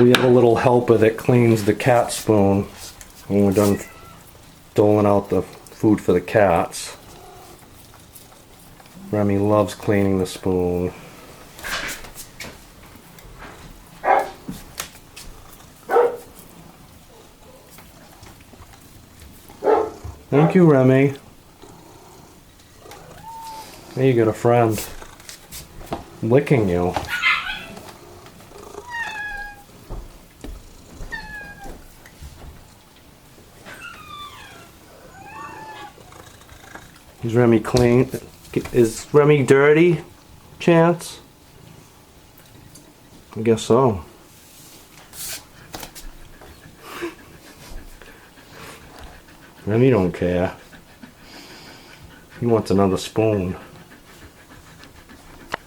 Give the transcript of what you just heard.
We have a little helper that cleans the cat spoon when we're done doling out the food for the cats. Remy loves cleaning the spoon. Thank you, Remy. There you got a friend. Licking you. Is Remy clean? Is Remy dirty, Chance? I guess so. Remy don't care. He wants another spoon.